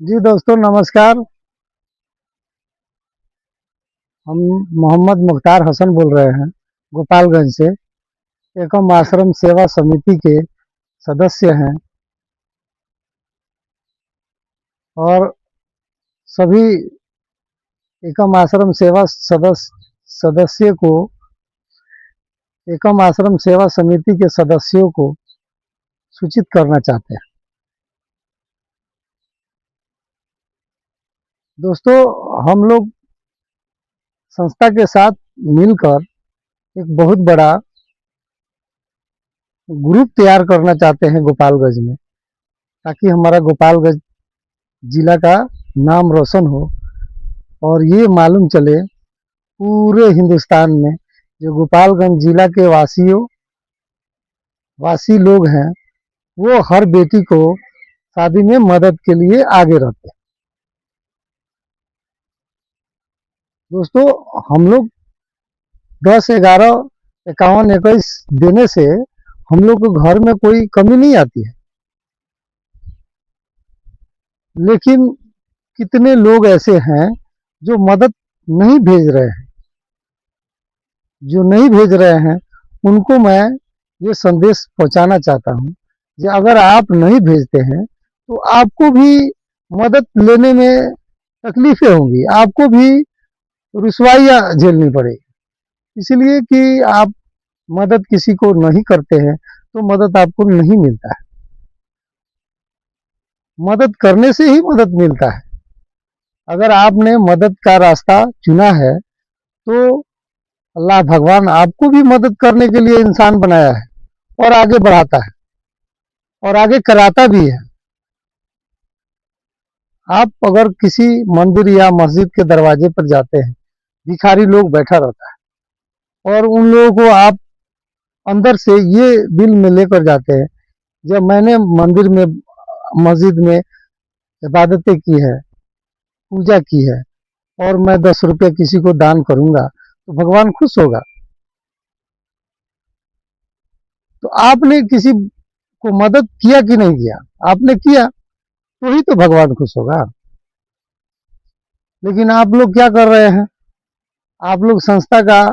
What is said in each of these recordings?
जी दोस्तों नमस्कार। हम मोहम्मद मुख्तार हसन बोल रहे हैं गोपालगंज से। एकम आश्रम सेवा समिति के सदस्य हैं और सभी एकम आश्रम सेवा सदस्य को एकम आश्रम सेवा समिति के सदस्यों को सूचित करना चाहते हैं। दोस्तों, हम लोग संस्था के साथ मिलकर एक बहुत बड़ा ग्रुप तैयार करना चाहते हैं गोपालगंज में, ताकि हमारा गोपालगंज जिला का नाम रोशन हो और ये मालूम चले पूरे हिंदुस्तान में जो गोपालगंज जिला के वासी लोग हैं वो हर बेटी को शादी में मदद के लिए आगे रहते हैं। दोस्तों, हम लोग 10, 11, 51, 21 देने से हम लोग को घर में कोई कमी नहीं आती है, लेकिन कितने लोग ऐसे हैं जो मदद नहीं भेज रहे हैं। जो नहीं भेज रहे हैं उनको मैं ये संदेश पहुंचाना चाहता हूं कि अगर आप नहीं भेजते हैं तो आपको भी मदद लेने में तकलीफें होंगी, आपको भी रुसवाइयाँ झेलनी पड़ेगी। इसलिए कि आप मदद किसी को नहीं करते हैं तो मदद आपको नहीं मिलता है। मदद करने से ही मदद मिलता है। अगर आपने मदद का रास्ता चुना है तो अल्लाह भगवान आपको भी मदद करने के लिए इंसान बनाया है और आगे बढ़ाता है और आगे कराता भी है। आप अगर किसी मंदिर या मस्जिद के दरवाजे पर जाते हैं, भिखारी लोग बैठा रहता है और उन लोगों को आप अंदर से ये दिल में लेकर जाते हैं, जब मैंने मंदिर में मस्जिद में इबादतें की है, पूजा की है और मैं 10 रुपये किसी को दान करूंगा तो भगवान खुश होगा। तो आपने किसी को मदद किया कि नहीं किया? आपने किया तो ही तो भगवान खुश होगा। लेकिन आप लोग क्या कर रहे हैं? आप लोग संस्था का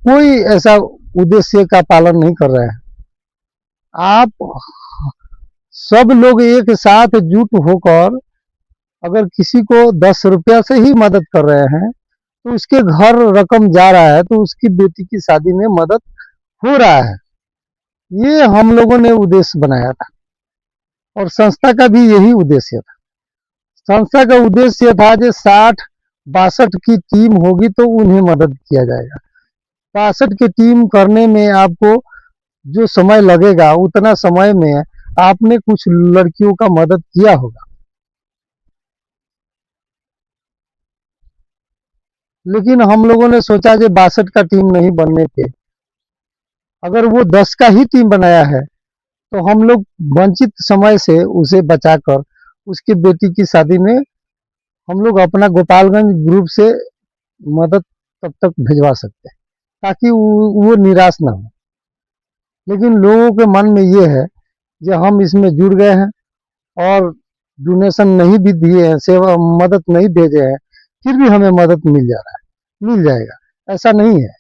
कोई ऐसा उद्देश्य का पालन नहीं कर रहे हैं। आप सब लोग एक साथ जुट होकर अगर किसी को 10 रुपया से ही मदद कर रहे हैं तो उसके घर रकम जा रहा है, तो उसकी बेटी की शादी में मदद हो रहा है। ये हम लोगों ने उद्देश्य बनाया था और संस्था का भी यही उद्देश्य था। संस्था का उद्देश्य था जो 60-62 की टीम होगी तो उन्हें मदद किया जाएगा। 62 की टीम करने में आपको जो समय लगेगा उतना समय में आपने कुछ लड़कियों का मदद किया होगा। लेकिन हम लोगों ने सोचा कि 62 का टीम नहीं बनने पे अगर वो 10 का ही टीम बनाया है तो हम लोग वंचित समय से उसे बचाकर उसकी बेटी की शादी में हम लोग अपना गोपालगंज ग्रुप से मदद तब तक भिजवा सकते हैं ताकि वो निराश ना हो। लेकिन लोगों के मन में ये है कि हम इसमें जुड़ गए हैं और डोनेशन नहीं भी दिए हैं, सेवा मदद नहीं भेजे हैं, फिर भी हमें मदद मिल जा रहा है, मिल जाएगा। ऐसा नहीं है।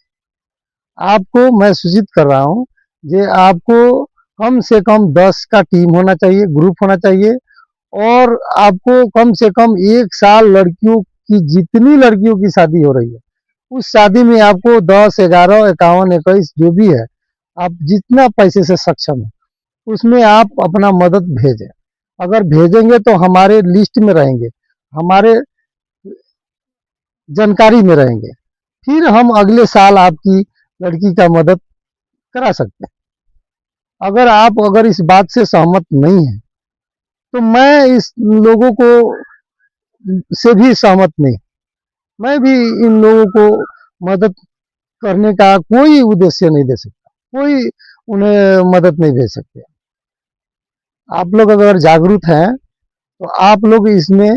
आपको मैं सूचित कर रहा हूँ कि आपको कम से कम 10 का टीम होना चाहिए, ग्रुप होना चाहिए और आपको कम से कम 1 साल लड़कियों की जितनी लड़कियों की शादी हो रही है उस शादी में आपको 10, 11, 51, 21 जो भी है, आप जितना पैसे से सक्षम है उसमें आप अपना मदद भेजें। अगर भेजेंगे तो हमारे लिस्ट में रहेंगे, हमारे जानकारी में रहेंगे, फिर हम अगले साल आपकी लड़की का मदद करा सकते हैं। अगर इस बात से सहमत नहीं है तो मैं इस लोगों को से भी सहमत नहीं। मैं भी इन लोगों को मदद करने का कोई उद्देश्य नहीं दे सकता, कोई उन्हें मदद नहीं दे सकते। आप लोग अगर जागरूक हैं तो आप लोग इसमें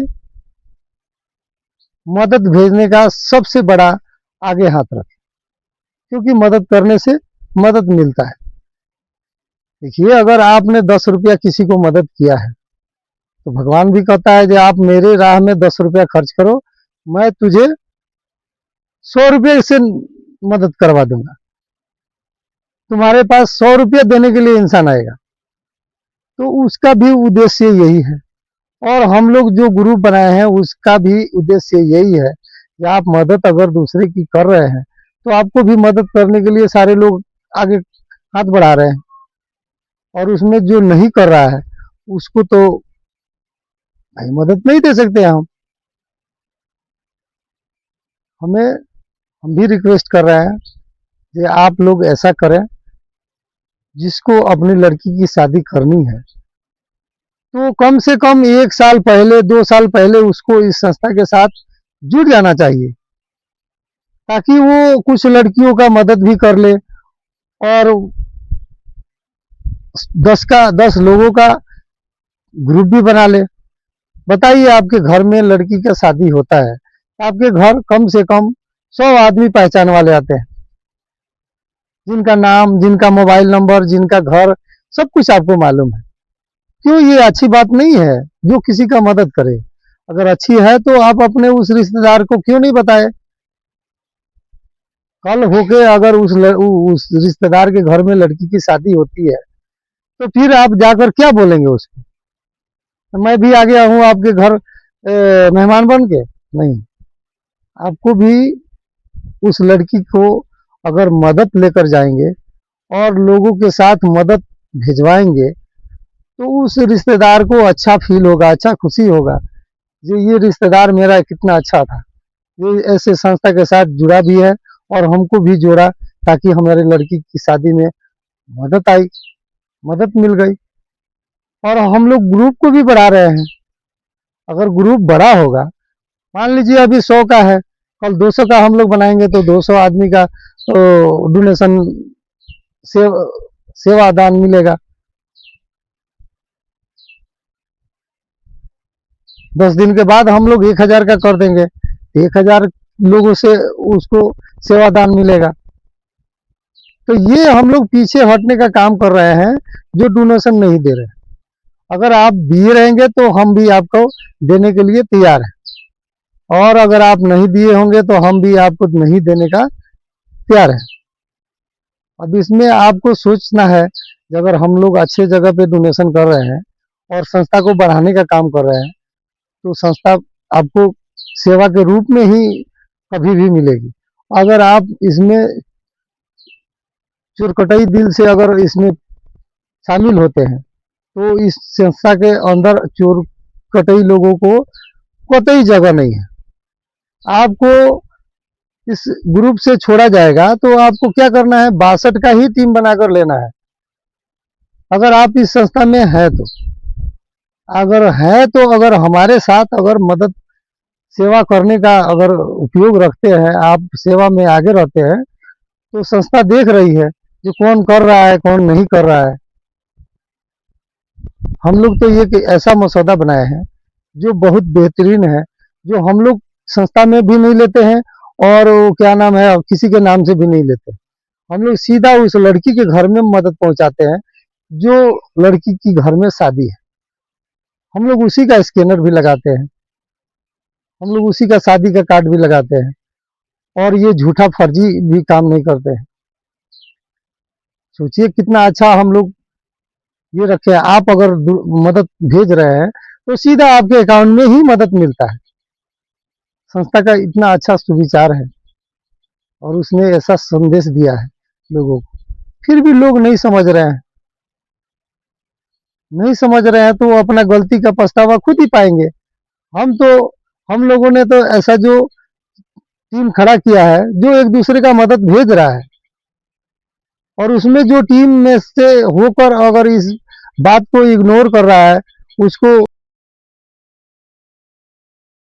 मदद भेजने का सबसे बड़ा आगे हाथ रखें, क्योंकि मदद करने से मदद मिलता है। देखिए, अगर आपने 10 रुपया किसी को मदद किया है तो भगवान भी कहता है कि आप मेरे राह में 10 रुपया खर्च करो, मैं तुझे 100 रुपये से मदद करवा दूंगा। तुम्हारे पास 100 रुपया देने के लिए इंसान आएगा। तो उसका भी उद्देश्य यही है। और हम लोग जो ग्रुप बनाए हैं उसका भी उद्देश्य यही है कि आप मदद अगर दूसरे की कर रहे हैं तो आपको भी मदद करने के लिए सारे लोग आगे हाथ बढ़ा रहे हैं। और उसमें जो नहीं कर रहा है उसको तो भाई मदद नहीं दे सकते हमें। हम भी रिक्वेस्ट कर रहे हैं कि आप लोग ऐसा करें, जिसको अपनी लड़की की शादी करनी है तो कम से कम 1 साल पहले 2 साल पहले उसको इस संस्था के साथ जुड़ जाना चाहिए, ताकि वो कुछ लड़कियों का मदद भी कर ले और 10 लोगों का ग्रुप भी बना ले। बताइए, आपके घर में लड़की का शादी होता है, आपके घर कम से कम 100 आदमी पहचान वाले आते हैं, जिनका नाम, जिनका मोबाइल नंबर, जिनका घर, सब कुछ आपको मालूम है। क्यों ये अच्छी बात नहीं है जो किसी का मदद करे? अगर अच्छी है तो आप अपने उस रिश्तेदार को क्यों नहीं बताए? कल होके अगर उस रिश्तेदार के घर में लड़की की शादी होती है तो फिर आप जाकर क्या बोलेंगे उसको? तो मैं भी आ गया हूँ आपके घर मेहमान बन के? नहीं, आपको भी उस लड़की को अगर मदद लेकर जाएंगे और लोगों के साथ मदद भिजवाएंगे तो उस रिश्तेदार को अच्छा फील होगा, अच्छा खुशी होगा जो ये रिश्तेदार मेरा कितना अच्छा था, ये ऐसे संस्था के साथ जुड़ा भी है और हमको भी जोड़ा, ताकि हमारे लड़की की शादी में मदद आई, मदद मिल गई। और हम लोग ग्रुप को भी बढ़ा रहे हैं। अगर ग्रुप बड़ा होगा, मान लीजिए अभी 100 का है, कल 200 का हम लोग बनाएंगे तो 200 आदमी का डोनेशन सेवा दान मिलेगा। 10 दिन के बाद हम लोग 1000 का कर देंगे, 1000 लोगों से उसको सेवादान मिलेगा। तो ये हम लोग पीछे हटने का काम कर रहे हैं जो डोनेशन नहीं दे रहे। अगर आप दिए रहेंगे तो हम भी आपको देने के लिए तैयार हैं, और अगर आप नहीं दिए होंगे तो हम भी आपको नहीं देने का तैयार है। अब इसमें आपको सोचना है कि अगर हम लोग अच्छे जगह पे डोनेशन कर रहे हैं और संस्था को बढ़ाने का काम कर रहे हैं तो संस्था आपको सेवा के रूप में ही कभी भी मिलेगी। अगर आप इसमें चुरकटई दिल से अगर इसमें शामिल होते हैं तो इस संस्था के अंदर चुरकटई लोगों को कतई जगह नहीं है। आपको इस ग्रुप से छोड़ा जाएगा तो आपको क्या करना है, 62 का ही टीम बनाकर लेना है। अगर आप इस संस्था में है तो, अगर हमारे साथ अगर मदद सेवा करने का अगर उपयोग रखते हैं, आप सेवा में आगे रहते हैं, तो संस्था देख रही है कि कौन कर रहा है कौन नहीं कर रहा है। हम लोग तो ये ऐसा मसौदा बनाए हैं जो बहुत बेहतरीन है, जो हम लोग संस्था में भी नहीं लेते हैं और क्या नाम है किसी के नाम से भी नहीं लेते। हम लोग सीधा उस लड़की के घर में मदद पहुंचाते हैं जो लड़की की घर में शादी है। हम लोग उसी का स्कैनर भी लगाते हैं, हम लोग उसी का शादी का कार्ड भी लगाते हैं, और ये झूठा फर्जी भी काम नहीं करते हैं। सोचिए कितना अच्छा हम लोग ये रखे हैं। आप अगर मदद भेज रहे हैं तो सीधा आपके अकाउंट में ही मदद मिलता है। संस्था का इतना अच्छा सुविचार है और उसने ऐसा संदेश दिया है लोगों को, फिर भी लोग नहीं समझ रहे हैं। नहीं समझ रहे हैं तो वो अपना गलती का पछतावा खुद ही पाएंगे। हम लोगों ने तो ऐसा जो टीम खड़ा किया है जो एक दूसरे का मदद भेज रहा है, और उसमें जो टीम में से होकर अगर इस बात को इग्नोर कर रहा है उसको